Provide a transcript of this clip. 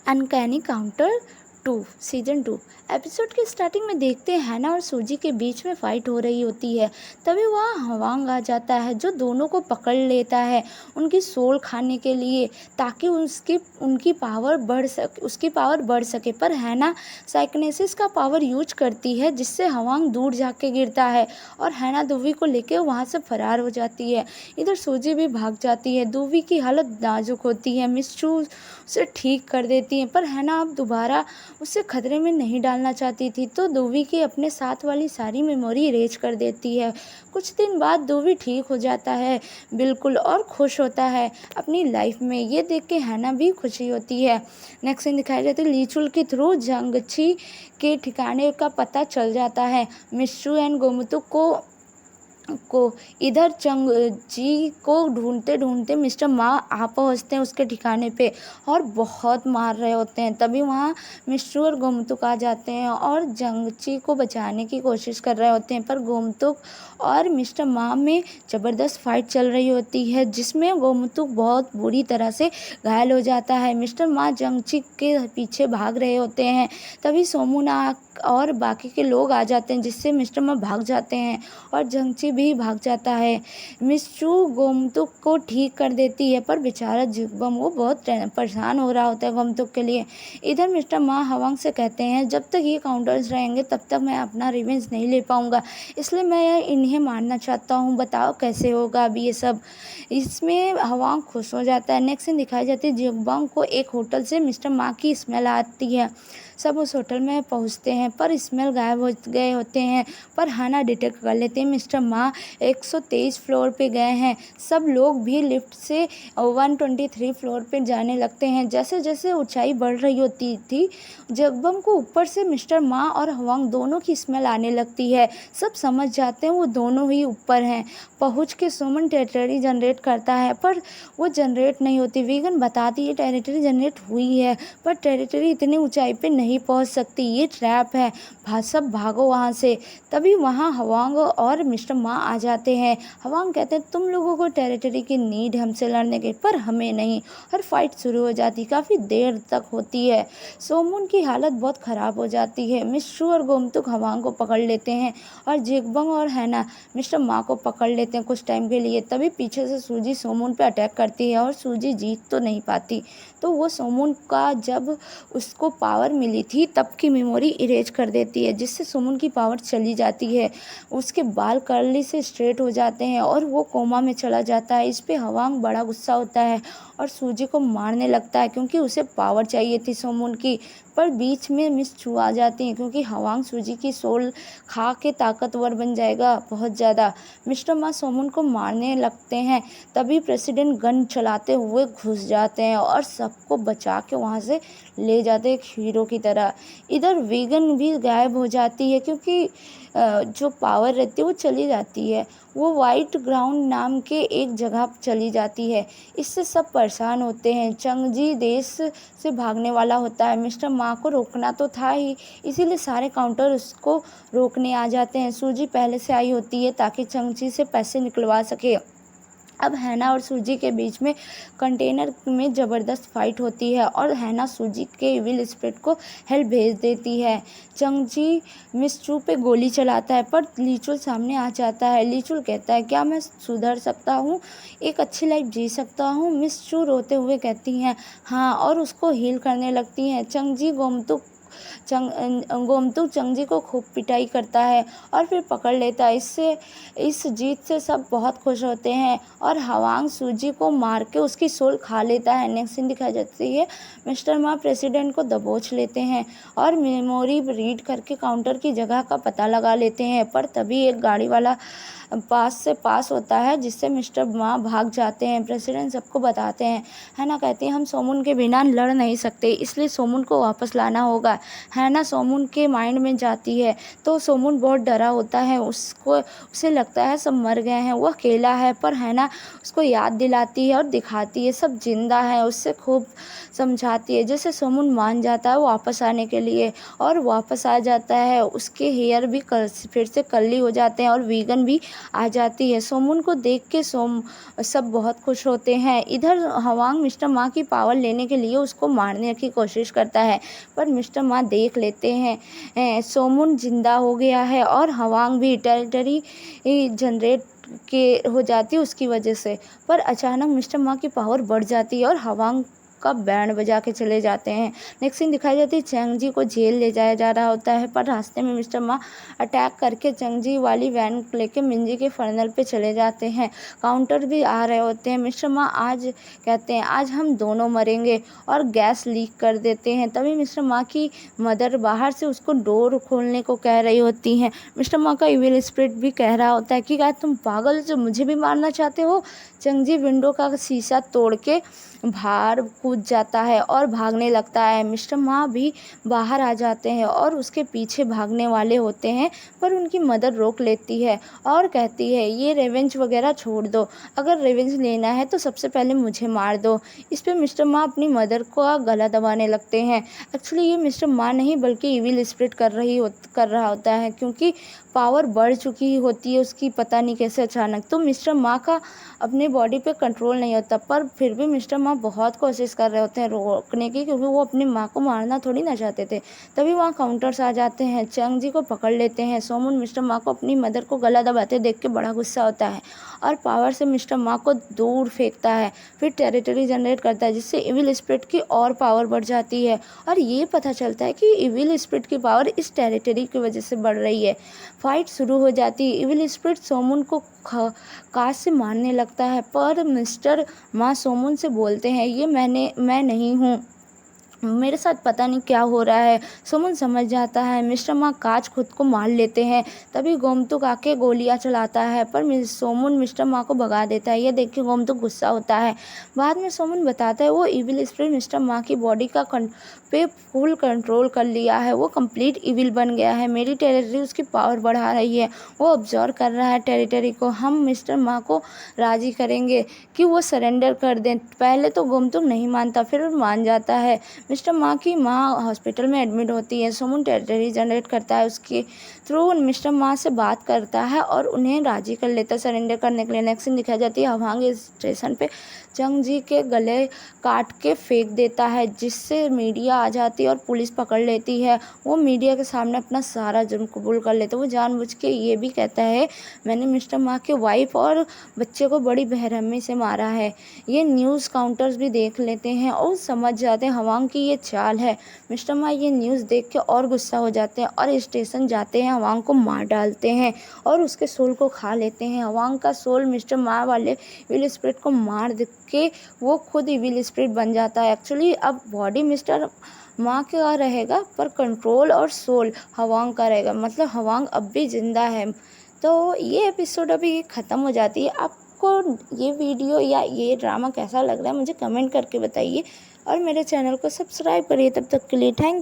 Uncanny counter 2 season 2 episode की starting में देखते हैं हैना और सूजी के बीच में फाइट हो रही होती है। तभी वहाँ हवांग आ जाता है जो दोनों को पकड़ लेता है उनकी सोल खाने के लिए, ताकि उसकी पावर बढ़ सके। पर हैना साइकिनेसिस का पावर यूज करती है जिससे हवांग दूर जाके गिरता है और हैना दूवी को लेके वहाँ से फरार हो जाती है। इधर सूजी भी भाग जाती है। दूवी की हालत नाजुक होती है। मिस चू उसे ठीक कर देती है, पर हैना अब दोबारा उसे खतरे में नहीं डालना चाहती थी, तो दूवी की अपने साथ वाली सारी मेमोरी इरेज कर देती है। कुछ दिन बाद दूवी ठीक हो जाता है बिल्कुल और खुश होता है अपनी लाइफ में। ये देख के हैना भी खुशी होती है। नेक्स्ट सीन दिखाई जाती है लीचुल के थ्रू जंगची के ठिकाने का पता चल जाता है मिश्रू एंड गोमुतुक को इधर चंगजी को ढूंढते ढूंढते मिस्टर मा आ पहुँचते हैं उसके ठिकाने पे और बहुत मार रहे होते हैं। तभी वहाँ मिस्ट्रू और गोमतुक आ जाते हैं और जंगची को बचाने की कोशिश कर रहे होते हैं, पर गोमतुक और मिस्टर मा में ज़बरदस्त फाइट चल रही होती है जिसमें गोमतुक बहुत बुरी तरह से घायल हो जाता है। मिस्टर मा जंगची के पीछे भाग रहे होते हैं। तभी सोमुना और बाकी के लोग आ जाते हैं जिससे मिस्टर मा भाग जाते हैं और जंगची भी भाग जाता है। मिस्ट्रू गोमतुक को ठीक कर देती है, पर बेचारा जिगबम वो बहुत परेशान हो रहा होता है गोमतुक के लिए। इधर मिस्टर मा हवांग से कहते हैं जब तक ये काउंटर्स रहेंगे तब तक मैं अपना रिवेंज नहीं ले पाऊंगा, इसलिए मैं इन्हें मारना चाहता हूँ, बताओ कैसे होगा अभी ये सब। इसमें हवांग खुश हो जाता है। नेक्स्ट सीन दिखाई जाती है जिगबम को एक होटल से मिस्टर मा की स्मेल आती है। सब उस होटल में पहुंचते हैं पर स्मेल गायब हो गए होते हैं, पर हैना डिटेक्ट कर लेते हैं मिस्टर मा 123 फ्लोर पे गए हैं। सब लोग भी लिफ्ट से 123 फ्लोर पे जाने लगते हैं। जैसे जैसे ऊंचाई बढ़ रही होती थी जगबम को ऊपर से मिस्टर मा और हवांग दोनों की स्मेल आने लगती है। सब समझ जाते हैं वो दोनों ही ऊपर हैं। पहुंच के सुमन टेरिटरी जनरेट करता है पर वो जनरेट नहीं होती। वीगन बताती है टेरिटरी जनरेट हुई है पर टेरिटरी इतनी ऊंचाई पे नहीं पहुंच सकती, ये ट्रैप है, सब भागो वहाँ से। तभी वहाँ हवांग और मिस्टर मा आ जाते हैं। हवांग कहते हैं तुम लोगों को टेरिटरी की नीड हमसे लड़ने की, पर हमें नहीं। और फाइट शुरू हो जाती, काफ़ी देर तक होती है। सोमुन की हालत बहुत ख़राब हो जाती है। मिस्ट्रू और गोमतुक हवांग को पकड़ लेते हैं और जिगबंग और हैना मिस्टर मा को पकड़ लेते हैं कुछ टाइम के लिए। तभी पीछे से सूजी सोमुन पे अटैक करती है और सूजी जीत तो नहीं पाती, तो वो सोमुन का जब उसको पावर मिली थी तब की मेमोरी इरेज कर देती है जिससे सोमुन की पावर चली जाती है। उसके बाल कर्ली से स्ट्रेट हो जाते हैं और वो कोमा में चला जाता है। इस पे हवांग बड़ा गुस्सा होता है और सूजी को मारने लगता है क्योंकि उसे पावर चाहिए थी सोमुन की। पर बीच में मिस छू आ जाती हैं क्योंकि हवांग सूजी की सोल खा के ताकतवर बन जाएगा बहुत ज़्यादा। मिस्टर मा सोमुन को मारने लगते हैं। तभी प्रेसिडेंट गन चलाते हुए घुस जाते हैं और सबको बचा के वहाँ से ले जाते हैं एक हीरो की तरह। इधर वीगन भी गायब हो जाती है क्योंकि जो पावर रहती है वो चली जाती है। वो वाइट ग्राउंड नाम के एक जगह चली जाती है। इससे सब परेशान होते हैं। चंगजी देश से भागने वाला होता है। मिस्टर मा को रोकना तो था ही, इसीलिए सारे काउंटर उसको रोकने आ जाते हैं। सूजी पहले से आई होती है ताकि चंगजी से पैसे निकलवा सके। अब हैना और सूजी के बीच में कंटेनर में ज़बरदस्त फाइट होती है और हैना सूजी के इविल स्पिरिट को हेल्प भेज देती है। चंगजी मिस चू पे गोली चलाता है पर लीचुल सामने आ जाता है। लीचुल कहता है क्या मैं सुधर सकता हूँ, एक अच्छी लाइफ जी सकता हूँ। मिस चू रोते हुए कहती हैं हाँ और उसको हील करने लगती हैं। चंगजी गोमतुक चंगजी को खूब पिटाई करता है और फिर पकड़ लेता है। इस जीत से सब बहुत खुश होते हैं और हवांग सूजी को मार के उसकी सोल खा लेता है। नेक्स्ट सीन दिखाई जाती है मिस्टर मा प्रेसिडेंट को दबोच लेते हैं और मेमोरी रीड करके काउंटर की जगह का पता लगा लेते हैं, पर तभी एक गाड़ी वाला पास होता है जिससे मिस्टर मा भाग जाते हैं। प्रेसिडेंट सबको बताते हैं। है ना कहती है हम सोमुन के बिना लड़ नहीं सकते, इसलिए सोमुन को वापस लाना होगा। हैना सोमून के माइंड में जाती है तो सोमून बहुत डरा होता है। उसे लगता है सब मर गए हैं, वो अकेला है, पर हैना उसको याद दिलाती है और दिखाती है सब जिंदा है, उससे खूब समझाती है, जैसे सोमून मान जाता है वापस आने के लिए और वापस आ जाता है। उसके हेयर भी फिर से कर्ली हो जाते हैं और वीगन भी आ जाती है। सोमून को देख के सब बहुत खुश होते हैं। इधर हवांग मिस्टर मा की पावर लेने के लिए उसको मारने की कोशिश करता है, पर मिस्टर मा देख लेते हैं सोमून जिंदा हो गया है और हवांग भी टेरिटरी जनरेट के हो जाती है उसकी वजह से। पर अचानक मिस्टर मा की पावर बढ़ जाती है और हवांग का बैंड बजा के चले जाते हैं। नेक्स्ट सीन दिखाई जाती है चेंगजी को जेल ले जाया जा रहा होता है, पर रास्ते में मिस्टर मा अटैक करके चेंगजी वाली वैन लेके मिंजी के फर्नल पे चले जाते हैं। काउंटर भी आ रहे होते हैं। मिस्टर मा आज कहते हैं आज हम दोनों मरेंगे और गैस लीक कर देते हैं। तभी मिस्टर मा की मदर बाहर से उसको डोर खोलने को कह रही होती हैं। मिस्टर मा का इविल स्पिरिट भी कह रहा होता है कि क्या तुम पागल जो मुझे भी मारना चाहते हो। चेंगजी विंडो का शीशा तोड़ के बाहर कूद जाता है और भागने लगता है। मिस्टर मा भी बाहर आ जाते हैं और उसके पीछे भागने वाले होते हैं, पर उनकी मदर रोक लेती है और कहती है ये रिवेंज वगैरह छोड़ दो, अगर रिवेंज लेना है तो सबसे पहले मुझे मार दो। इस पे मिस्टर मा अपनी मदर को गला दबाने लगते हैं। एक्चुअली ये मिस्टर मा नहीं बल्कि इविल स्पिरिट कर रहा होता है, क्योंकि पावर बढ़ चुकी होती है उसकी, पता नहीं कैसे अचानक। तो मिस्टर मा का अपने बॉडी पे कंट्रोल नहीं होता, पर फिर भी मिस्टर मा बहुत कोशिश कर रहे होते हैं रोकने की, क्योंकि वो अपनी माँ को मारना थोड़ी ना चाहते थे। तभी वहाँ काउंटर्स आ जाते हैं, चेंगजी को पकड़ लेते हैं। सोमून मिस्टर मा को अपनी मदर को गला दबाते देख के बड़ा गुस्सा होता है और पावर से मिस्टर मा को दूर फेंकता है, फिर टेरिटरी जनरेट करता है, जिससे इविल स्पिरिट की और पावर बढ़ जाती है। और ये पता चलता है कि इविल स्पिरिट की पावर इस टेरिटरी की वजह से बढ़ रही है। फाइट शुरू हो जाती है। इविल स्पिरिट सोमून को काश से मारने लगता है, पर मिस्टर मा सोमून से बोलते हैं ये मैं नहीं हूँ, मेरे साथ पता नहीं क्या हो रहा है। सोमून समझ जाता है। मिस्टर मा काज खुद को मार लेते हैं। तभी गोमतुक आके गोलियां चलाता है, पर सोमून मिस्टर मा को भगा देता है। ये देख के गोमतुक गुस्सा होता है। बाद में सोमून बताता है वो इविल स्पिरिट मिस्टर मा की बॉडी का पे फुल कंट्रोल कर लिया है, वो कंप्लीट इविल बन गया है। मेरी टेरिटरी उसकी पावर बढ़ा रही है, वो ऑब्जर्व कर रहा है टेरिटरी को। हम मिस्टर मा को राजी करेंगे कि वो सरेंडर कर दें। पहले तो गोमतुक नहीं मानता, फिर वो मान जाता है। मिस्टर मा की माँ हॉस्पिटल में एडमिट होती है। सोमून टेरिटरी जनरेट करता है, उसके थ्रू मिस्टर मा से बात करता है और उन्हें राजी कर लेता है सरेंडर करने के लिए। नेक्स्ट सीन दिखाई जाती है हवांग स्टेशन पे चेंगजी के गले काट के फेंक देता है, जिससे मीडिया आ जाती है और पुलिस पकड़ लेती है। वो मीडिया के सामने अपना सारा जुर्म कबूल कर लेता है। वो जानबूझ के ये भी कहता है मैंने मिस्टर मा के वाइफ और बच्चे को बड़ी बेरहमी से मारा है। ये न्यूज़ काउंटर्स भी देख लेते हैं और समझ जाते हैं हवांग की ये चाल है। मिस्टर मा ये न्यूज़ देख के और गुस्सा हो जाते हैं और स्टेशन जाते हैं, हवांग को मार डालते हैं और उसके सोल को खा लेते हैं। हवांग का सोल मिस्टर मा वाले इविल स्पिरिट को मार के वो खुद इविल स्पिरिट बन जाता है। एक्चुअली अब बॉडी मिस्टर माँ का रहेगा, पर कंट्रोल और सोल हवांग का रहेगा, मतलब हवांग अब भी जिंदा है। तो ये एपिसोड अभी ख़त्म हो जाती है। आपको ये वीडियो या ये ड्रामा कैसा लग रहा है मुझे कमेंट करके बताइए और मेरे चैनल को सब्सक्राइब करिए। तब तक के लिए थैंक